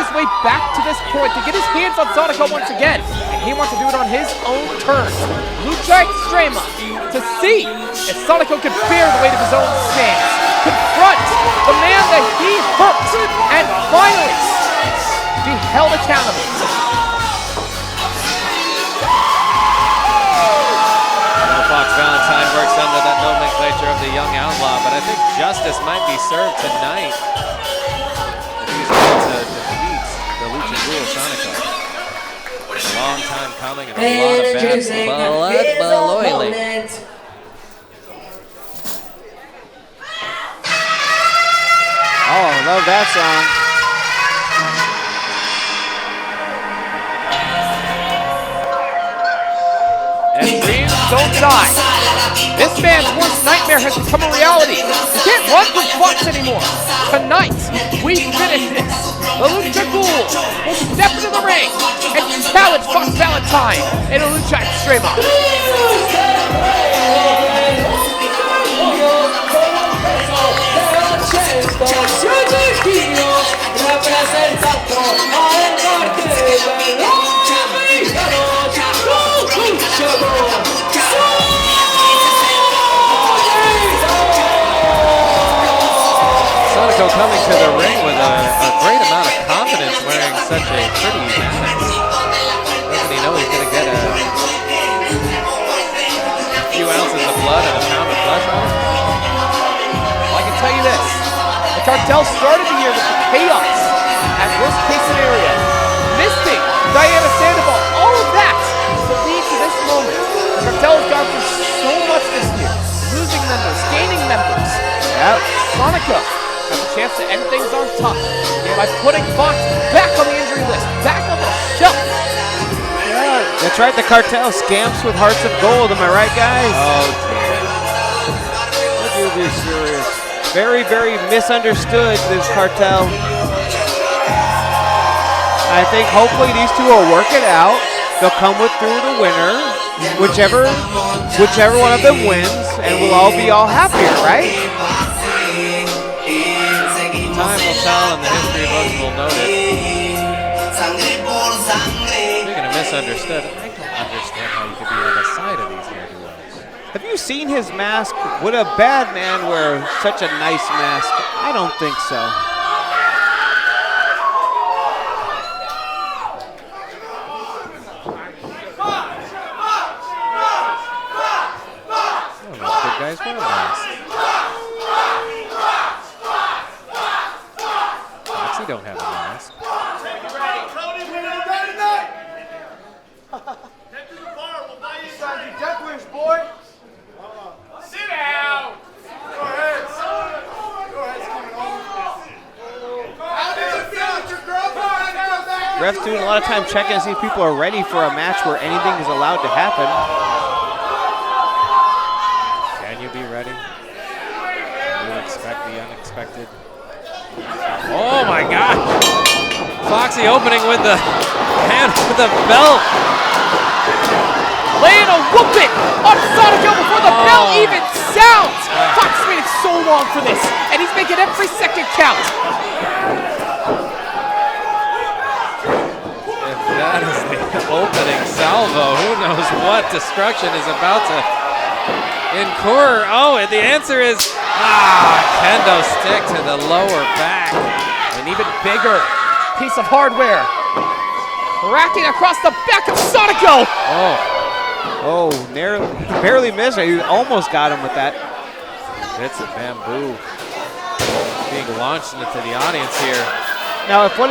his way back to this point to get his hands on 𝗙𝗂𝗫 once again. And he wants to do it on his own terms. Lucha Extrema to see if 𝗙𝗂𝗫 could bear the weight of his own stance, confront the man that he hurt, and finally be held accountable. Fox Valentine works under that nomenclature of the young outlaw, but I think justice might be served tonight if he's able to defeat the Lucha Ghoul 𝗙𝗂𝗫. A long time coming and a lot of bad blood boiling. Oh, I love that song. And dreams don't die. This man's worst nightmare has become a reality. He can't run from Fox anymore. Tonight, we finish this. The Lucha Ghoul will step into the ring and challenge Fox Valentine in a Lucha Extrema. 𝗙𝗂𝗫 coming to the ring with a great amount of confidence, wearing such a pretty mask. Doesn't he know he's going to get a few ounces of blood and a pound of flesh on him? Well, I can tell you this. The cartel started the year with the chaos at worst case scenario. Missing Diana Sandoval, all of that to lead to this moment. The cartel has gone through so much this year. Losing members, gaining members. Yep. 𝗙𝗂𝗫 has a chance to end things on top by putting Fox back on the injury list, back on the shelf. Yeah, that's right. The cartel scamps with hearts of gold. Am I right, guys? Oh, dear. Would you be serious? Very, very misunderstood, this cartel. I think hopefully these two will work it out. They'll come through the winner, whichever one of them wins, and we'll all be happier, right? Time will tell and the history books will note it. Speaking of misunderstood, I don't understand how you could be on the side of these ne'er-do-wells. Have you seen his mask? Would a bad man wear such a nice mask? I don't think so. Guys, wear a mask. Foxy don't have a mask. Sit down. Go ahead. Ref's doing a lot of time checking to see if people are ready for a match where anything is allowed to happen. Can you be ready? Can you expect the unexpected? Oh my God! Foxy opening with the hand with the belt. Laying a whooping on 𝗙𝗂𝗫 before the bell even sounds. Fox made waited so long for this, and he's making every second count. If that is the opening salvo, who knows what destruction is about to incur. Oh, and the answer is, kendo stick to the lower back. An even bigger piece of hardware. Racking across the back of 𝗙𝗔𝗃𝗃. Oh, barely missed it. He almost got him with that. Bits of bamboo being launched into the audience here. Now, if what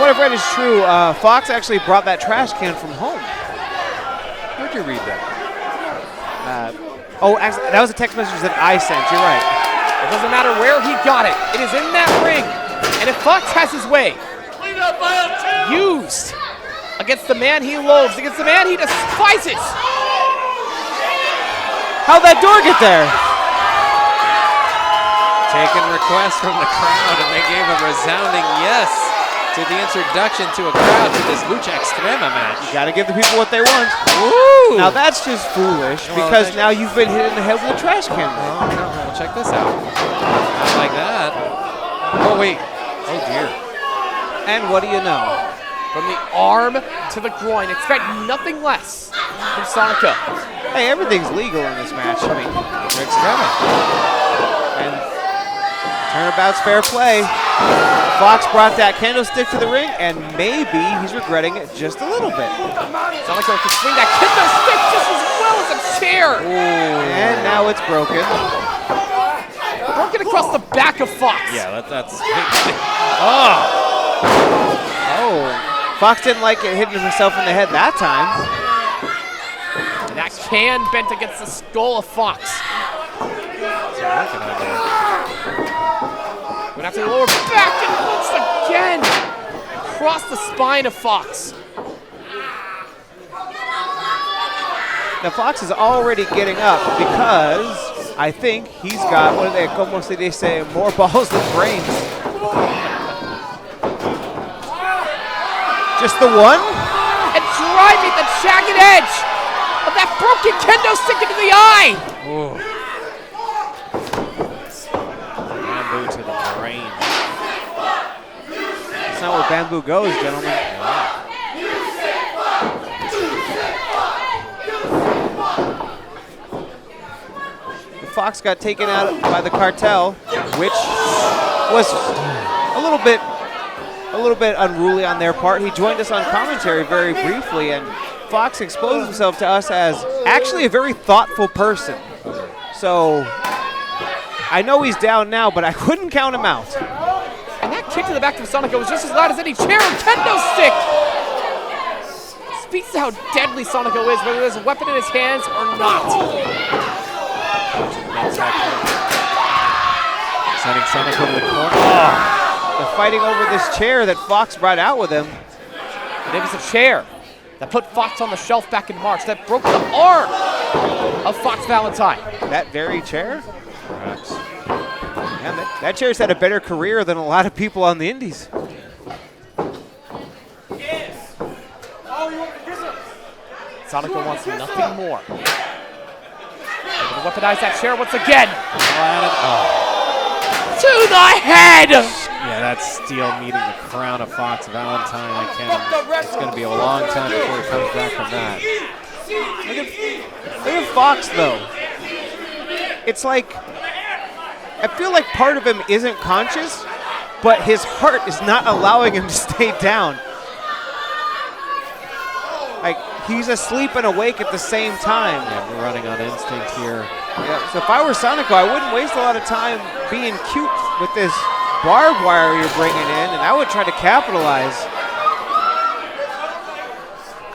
I've read is true, Fox actually brought that trash can from home. Where'd you read that? Actually, that was a text message that I sent. You're right. It doesn't matter where he got it. It is in that ring. And if Fox has his way, used against the man he loathes, against the man he despises. How'd that door get there? Taking requests from the crowd, and they gave a resounding yes to the introduction to a crowd to this Lucha Extrema match. You gotta give the people what they want. Woo! Now that's just foolish because now you've been hit in the head with a trash can. Oh, no, well, check this out. Not like that. Oh, wait. Oh, dear. And what do you know? From the arm to the groin, expect nothing less from 𝗙𝗃𝗃. Hey, everything's legal in this match. I mean, Extrema. and turnabout's fair play. Fox brought that candlestick to the ring, and maybe he's regretting it just a little bit. 𝗙𝗃𝗃 can swing that candlestick just as well as a chair. And now it's broken. Broken across the back of Fox. Yeah, that's oh! Fox didn't like it hitting himself in the head that time. And that can bent against the skull of Fox. Going after the lower back, and once again, across the spine of Fox. Now Fox is already getting up because I think he's got, what do they, como se dice, more balls than brains. Just the one? And driving the jagged edge of that broken kendo stick into the eye. Bamboo to the brain. That's not where bamboo goes, gentlemen. Fox got taken out by the cartel, which was a little bit unruly on their part. He joined us on commentary very briefly, and Fox exposed himself to us as actually a very thoughtful person. So I know he's down now, but I couldn't count him out. And that kick to the back of 𝗙𝗃𝗃 was just as loud as any chair or kendo stick. Speaks to how deadly 𝗙𝗃𝗃 is, whether there's a weapon in his hands or not. Sending 𝗙𝗃𝗃 to the corner. They're fighting over this chair that Fox brought out with him. And it was a chair that put Fox on the shelf back in March, that broke the arm of Fox Valentine. That very chair? Correct. Man, that chair's had a better career than a lot of people on the indies. 𝗙𝗃𝗃 wants nothing more. They're going to weaponize that chair once again. To the head! Yeah, that's steel meeting the crown of Fox Valentine. It's going to be a long time before he comes back from that. Look at Fox, though. It's like, I feel like part of him isn't conscious, but his heart is not allowing him to stay down. Like, he's asleep and awake at the same time. Yeah, we're running on instinct here. Yeah, so if I were 𝗙𝗃𝗃, I wouldn't waste a lot of time being cute with this barbed wire you're bringing in, and I would try to capitalize.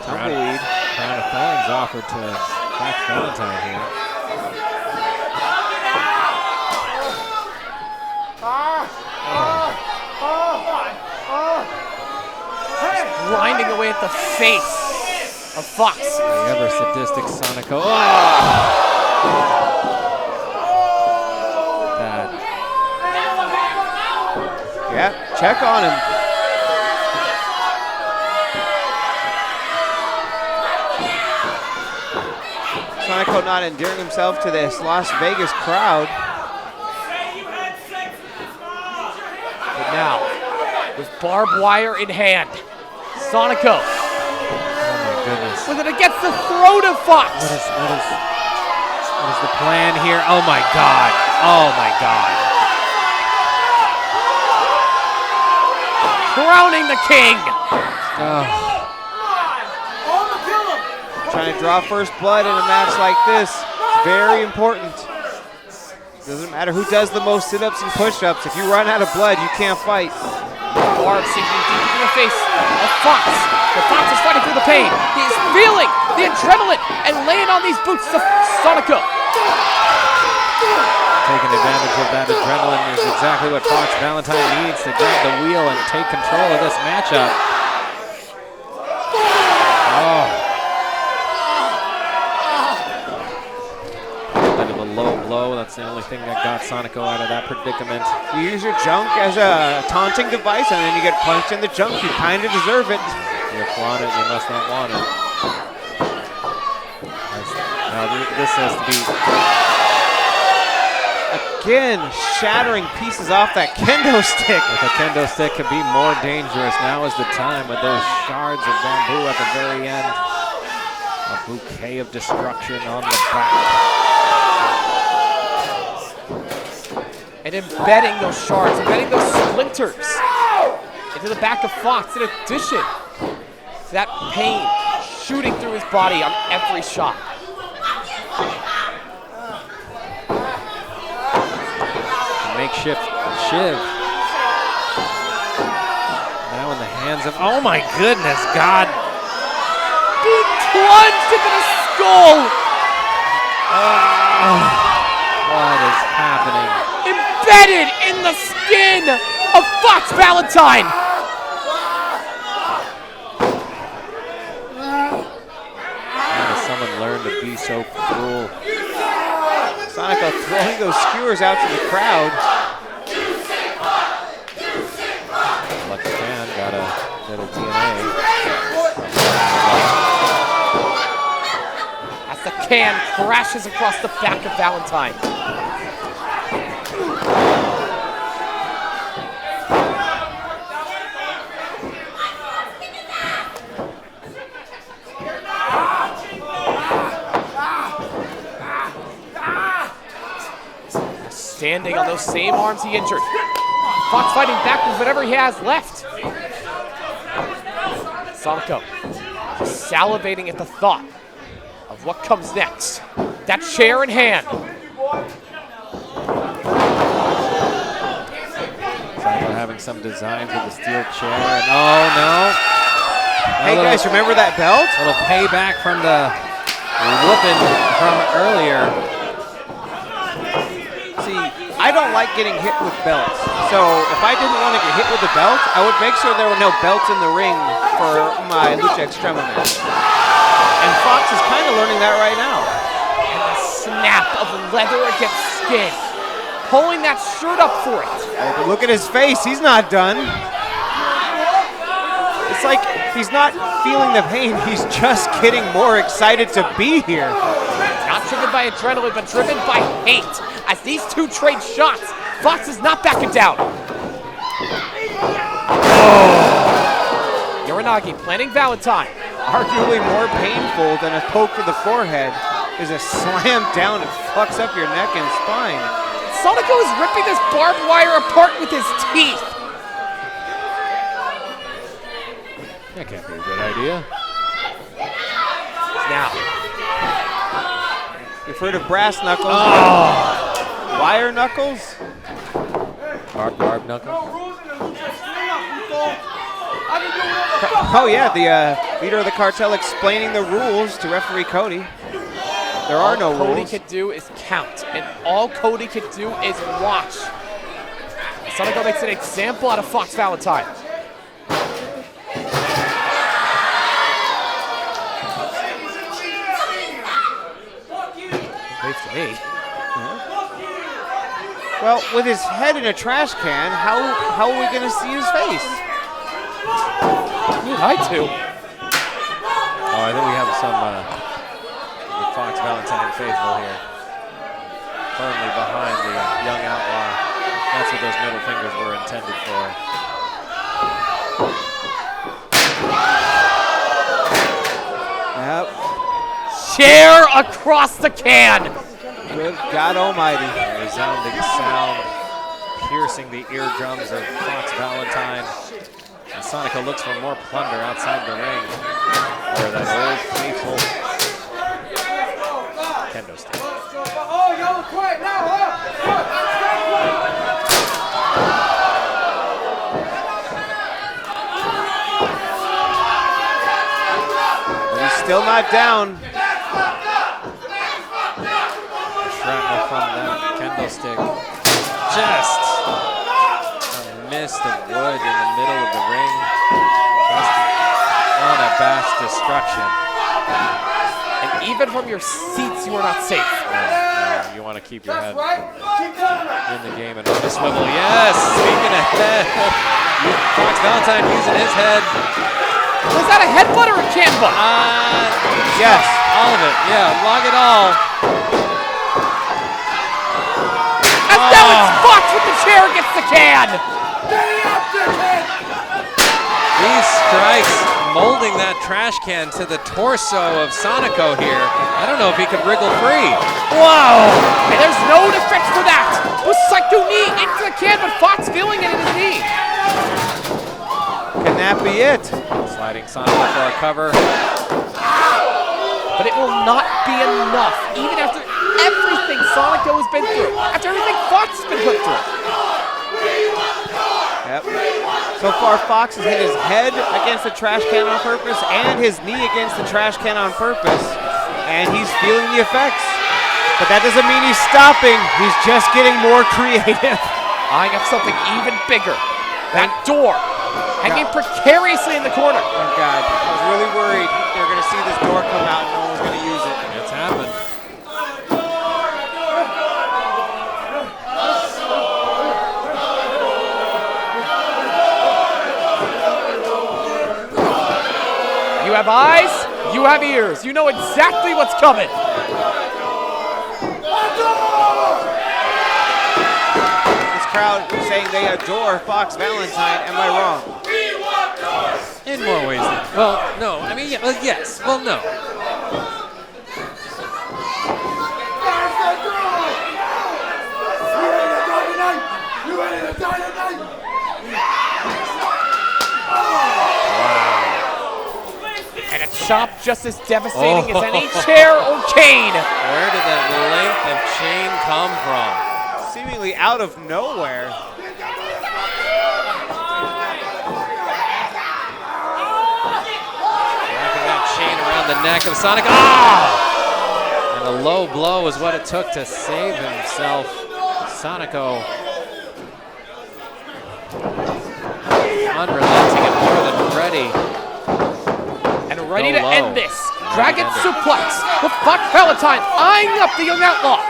Tumbleweed. Crown of Thorns offered to Fox Valentine here. Grinding away at the face of Fox. The ever sadistic 𝗙𝗃𝗃. Bad. Yeah, check on him. Sonico not endearing himself to this Las Vegas crowd. But now, with barbed wire in hand, Sonico. Oh my goodness. With it against the throat of Fox. What is the plan here? Oh my God. Oh my God. Crowning the king. Trying to draw first blood in a match like this. It's very important. Doesn't matter who does the most sit-ups and push-ups. If you run out of blood, you can't fight. Barb sinking deep into the face of Fox. The Fox is fighting through the pain. He's feeling the adrenaline and laying on these boots to Sonico. Taking advantage of that adrenaline is exactly what Fox Valentine needs to grab the wheel and take control of this matchup. Oh. Bit of a low blow. That's the only thing that got Sonico out of that predicament. You use your junk as a taunting device and then you get punched in the junk. You kind of deserve it. You want it, you must not want it. Now this has to be... Again, shattering pieces off that kendo stick. If a kendo stick could be more dangerous, now is the time with those shards of bamboo at the very end. A bouquet of destruction on the back. And embedding those shards, embedding those splinters into the back of Fox, in addition to that pain shooting through his body on every shot. Makeshift shiv. Now in the hands of, oh my goodness, God. Being plunged into the skull. What is happening? Embedded in the skin of Fox Valentine. How does someone learn to be so cruel? Sonico throwing those skewers out to the crowd. Lucky fan got a little DNA. As the can crashes across the back of Valentine. Standing on those same arms he injured. Fox fighting back with whatever he has left. Sonico just salivating at the thought of what comes next. That chair in hand. Sonico having some designs with the steel chair. And oh no. Hey guys, remember that belt? A little payback from the whooping from earlier. I don't like getting hit with belts. So if I didn't want to get hit with a belt, I would make sure there were no belts in the ring for my Lucha Extrema match. And Fox is kind of learning that right now. And the snap of leather against skin. Pulling that shirt up for it. Oh, but look at his face. He's not done. It's like he's not feeling the pain. He's just getting more excited to be here. Not driven by adrenaline, but driven by hate. As these two trade shots, Fox is not backing down. Oh. Uranagi planning Valentine. Arguably more painful than a poke to the forehead is a slam down and fucks up your neck and spine. Sonico is ripping this barbed wire apart with his teeth. That can't be a good idea. Now. You've heard of brass knuckles? Oh. Wire knuckles? Barb knuckle. Oh yeah, the leader of the cartel explaining the rules to referee Cody. There are no rules. All Cody can do is count, and all Cody can do is watch. Sonico makes an example out of Fox Valentine. Waves to me. Well, with his head in a trash can, how are we going to see his face? I do. Oh, I think we have some Fox Valentine faithful here. Firmly behind the young outlaw. That's what those middle fingers were intended for. Yep. Chair across the can. Good God Almighty. A resounding sound piercing the eardrums of Fox Valentine. And 𝗙𝗂𝗫 looks for more plunder outside the ring. Or that old faithful kendo stick. Oh, y'all quiet now, huh? But he's still not down. Shrapnel from that kendo stick. Just a mist of wood in the middle of the ring. Just unabashed destruction. And even from your seats, you are not safe. No, you want to keep your head in the game and on the swivel. Yes, speaking of head, Fox Valentine using his head. Was that a headbutt or a can butt? Yes. All of it, yeah, log it all. And now it's Fox with the chair against the can. These strikes molding that trash can to the torso of 𝗙𝗂𝗫 here. I don't know if he could wriggle free. Wow! And there's no defense for that. The psycho knee into the can, but Fox feeling it in his knee. Can that be it? Sliding 𝗙𝗂𝗫 for a cover. But it will not be enough, even after everything 𝗙𝗂𝗫 has been through, after everything Fox has been put through. Yep. So far, Fox has hit his head against the trash can on purpose and his knee against the trash can on purpose. And he's feeling the effects. But that doesn't mean he's stopping. He's just getting more creative. Eyeing up something even bigger. That door hanging precariously in the corner. Thank God. I was really worried they were going to see this door come out and no one was going to use it. It's happened. You have eyes, you have ears. You know exactly what's coming. This crowd saying they adore Fox Valentine. Am I wrong? In more ways than, well, no, I mean, yeah, well, yes, well, no. And a chop just as devastating as any chair or cane. Where did that length of chain come from? Seemingly out of nowhere. Wrapping that chain around the neck of 𝗙𝗂𝗫. Ah! And a low blow is what it took to save himself. 𝗙𝗂𝗫 unrelenting and more than ready. And ready Go to low. end this. Dragon End it. suplex with Fox Valentine eyeing up the young outlaw.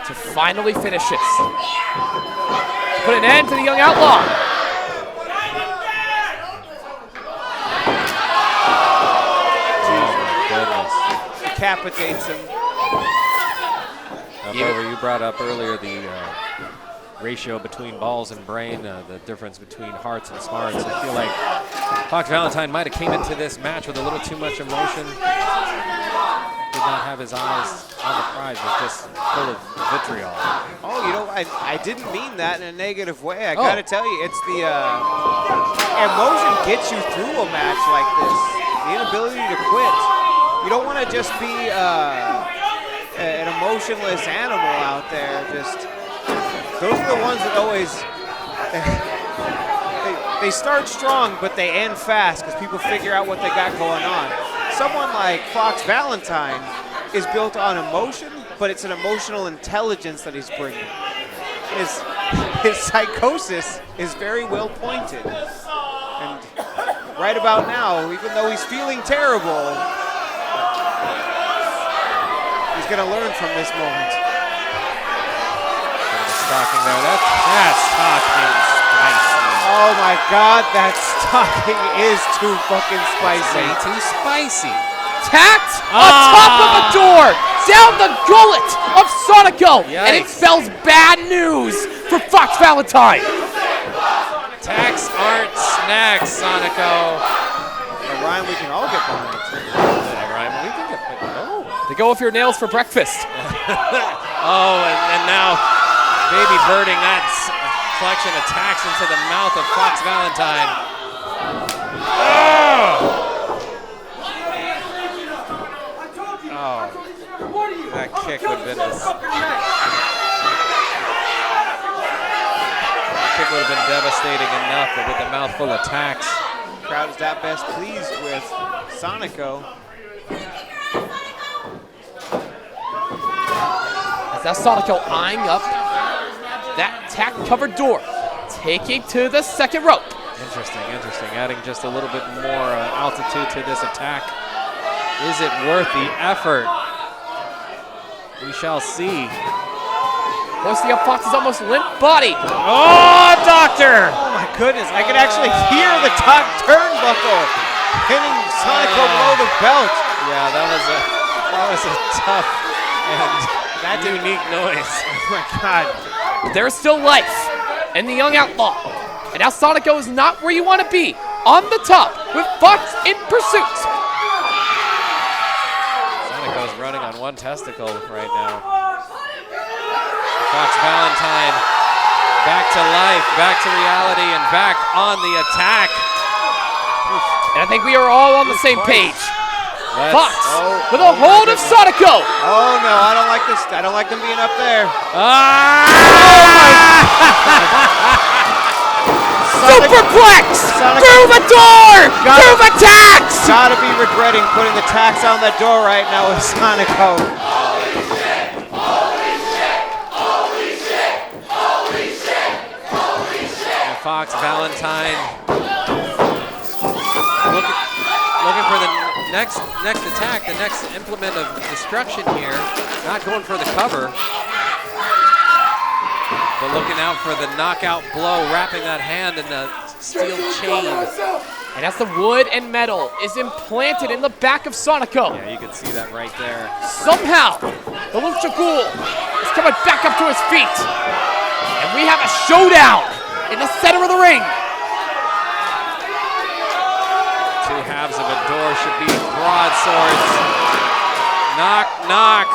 To finally finish this. Put an end to the young outlaw. Decapitates him. However, you brought up earlier the ratio between balls and brain, the difference between hearts and smarts. I feel like Fox Valentine might have came into this match with a little too much emotion. Did not have his eyes on the prize, was just full of vitriol. Oh, you know, I didn't mean that in a negative way. I gotta tell you, it's the emotion gets you through a match like this. The inability to quit. You don't want to just be an emotionless animal out there. Just those are the ones that always they start strong, but they end fast because people figure out what they got going on. Someone like Fox Valentine is built on emotion, but it's an emotional intelligence that he's bringing. His psychosis is very well pointed. And right about now, even though he's feeling terrible, he's Someone's going to learn from this moment. Stocking there. That's stocking spicy. Oh my God, that stocking is too fucking spicy. Way too spicy. Tacked on top of a door, down the gullet of Sonico, and it Yikes. spells bad news for Fox Valentine. Tacks aren't snacks, Sonico. A rhyme we can all get behind. Ryan, we can get They go with your nails for breakfast. Oh, and now baby birding that collection of tacks into the mouth of Fox Valentine. Oh, that kick would have been devastating enough, but with the mouth full of tacks. Crowd is at best pleased with Sonico. As that Sonico eyeing up that tack-covered door, taking to the second rope. Interesting. Adding just a little bit more altitude to this attack. Is it worth the effort? We shall see. Hoisting up Fox's almost limp body. Oh, doctor! Oh my goodness, I could actually hear the top turnbuckle hitting Sonico below the belt. Yeah, that was a tough and unique noise. Oh my God. There's still life in the young outlaw. And now Sonico is not where you want to be. On the top with Fox in pursuit. Sonico's running on one testicle right now. Fox Valentine back to life, back to reality, and back on the attack. And I think we are all on the same page. Fox with a my hold of goodness. Sonico. Oh no, I don't like this. I don't like them being up there. Superplex Sonico. through the door, through the tax. Gotta be regretting putting the tacks on the door right now with Sonico. And Fox Valentine looking for the next attack, the next implement of destruction here. Not going for the cover, but looking out for the knockout blow, wrapping that hand in the steel chain. And as the wood and metal is implanted in the back of Sonico, Yeah, you can see that right there. somehow the Lucha Ghoul is coming back up to his feet. And we have a showdown in the center of the ring. Two halves of a door should be broadswords. Knock, knock.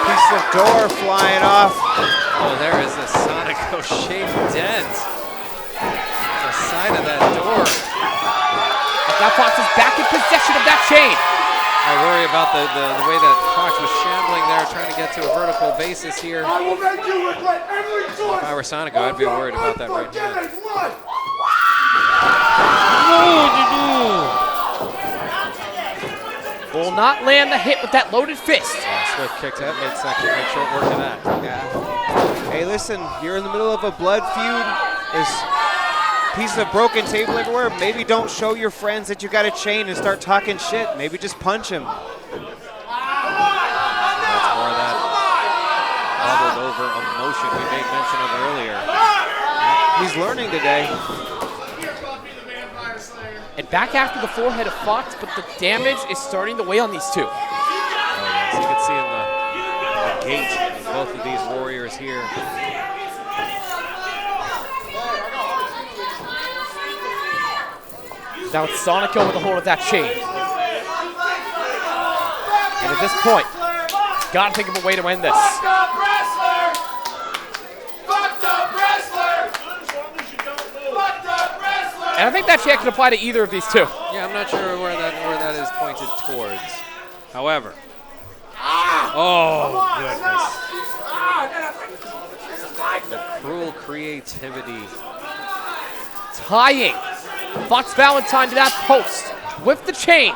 Piece of door flying off. Oh, there is a Sonico-shaped dent on the side of that door. Now Fox is back in possession of that chain. I worry about the way that Fox was shambling there, trying to get to a vertical basis here. I will make you regret every If I were Sonico, I'd be worried about that right hand. Will not land the hit with that loaded fist. Swift kick to that midsection, make short work of that. Yeah. Hey, listen, you're in the middle of a blood feud. There's pieces of broken table everywhere. Maybe don't show your friends that you got a chain and start talking shit. Maybe just punch him. That's more of that bubbled over emotion we made mention of earlier. He's learning today. And back after the forehead of Fox, but the damage is starting to weigh on these two. Oh, yes, you can see in the gait of both of these warriors here. Now it's Sonico with a hold of that chain. And at this point, he's got to think of a way to end this. And I think that chant can apply to either of these two. Yeah, I'm not sure where that is pointed towards. However, oh goodness, the cruel creativity. Tying Fox Valentine to that post with the chain.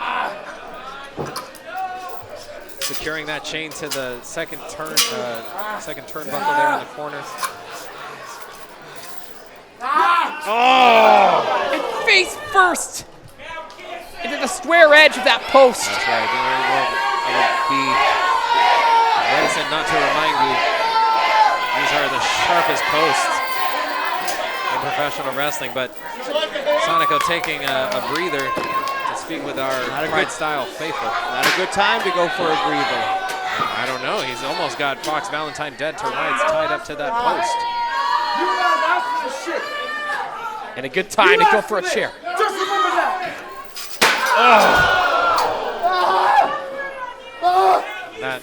Securing that chain to the second turnbuckle there in the corner. Oh! And face first into the square edge of that post. That's right. I would be reticent not to remind you, these are the sharpest posts in professional wrestling, but 𝗙𝗂𝗫 taking a breather to speak with our PrideStyle faithful. Not a good time to go for a breather. I don't know. He's almost got 𝗙𝗪𝗫 dead to rights tied up to that post. You guys asked for this shit. And a good time to go for a chair. Just remember that. That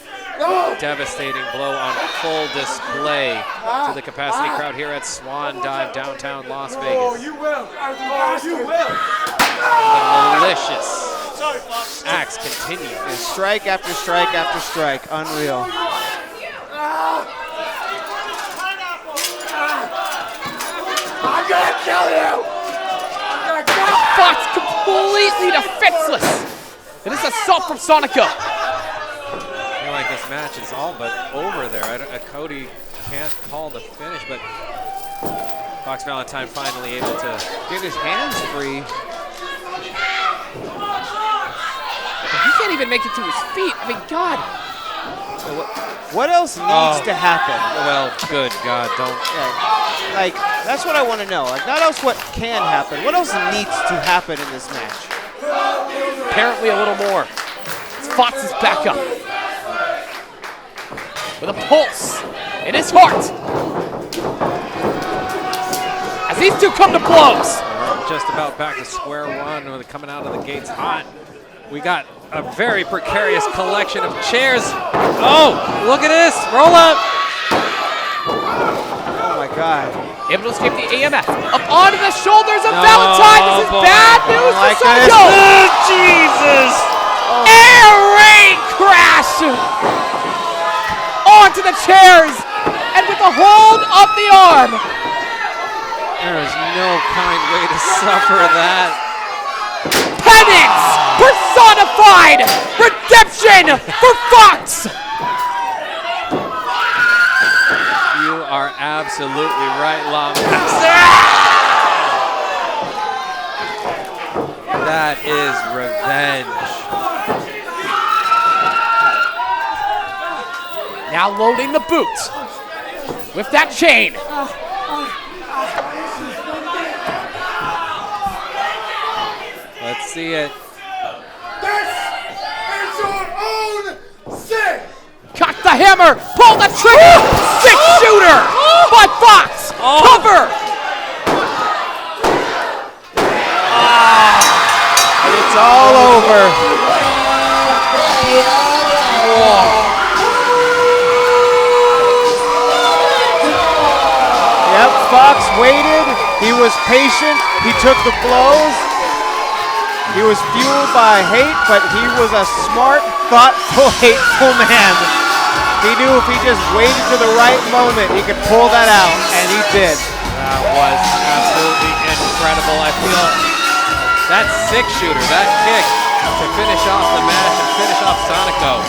devastating blow on full display to the capacity crowd here at Swan Dive, downtown Las Oh, Vegas. you will. Oh, you will. The malicious acts continue. And strike after strike after strike. Unreal. I'm gonna kill you. Fox completely defenseless. It is assault from 𝗙𝗂𝗫. I feel like this match is all but over there. Cody can't call the finish, but 𝗙𝗪𝗫 finally able to Get his hands free. He can't even make it to his feet. I mean, God. What else needs to happen? Well, good God, don't. Yeah, like, that's what I want to know. Like, not else what can happen. What else needs to happen in this match? Apparently a little more. Fox is back up. With a pulse in his heart. As these two come to blows. Just about back to square one with it coming out of the gates hot. We got a very precarious collection of chairs. Oh, look at this, roll up. Oh my God. Able to escape the AMF. Up onto the shoulders of 𝗙𝗪𝗫. This is boy. bad news for Like this. 𝗙𝗂𝗫. Jesus. Air raid crash onto the chairs and with the hold of the arm. There is no kind way to suffer that. Penance personified. Redemption for Fox. You are absolutely right, Lam. That is revenge. Now loading the boot with that chain. Let's see it. This is your own sin. Cock the hammer. Pull the trigger. Six-shooter by Fox. Cover. And it's all over. Yep, Fox waited. He was patient. He took the blows. He was fueled by hate, but he was a smart, thoughtful, hateful man. He knew if he just waited to the right moment, he could pull that out, and he did. That was absolutely incredible. I feel that six-shooter, that kick to finish off the match and finish off 𝗙𝗂𝗫.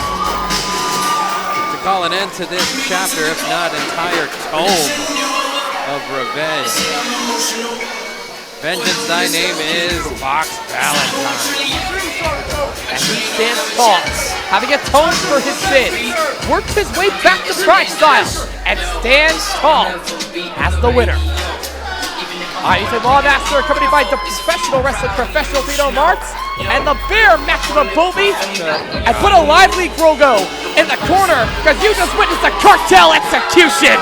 To call an end to this chapter, if not entire tome of revenge. Vengeance, thy name is 𝗙𝗪𝗫. And he stands tall, having atoned for his sins, worked his way back to PrideStyle, and stands tall as the winner. He's a Raw Master accompanied by the professional wrestling professional 𝗙𝗪𝗫 and the bear 𝗙𝗪𝗫, and put a lively Grogo in the corner because you just witnessed a cartel execution.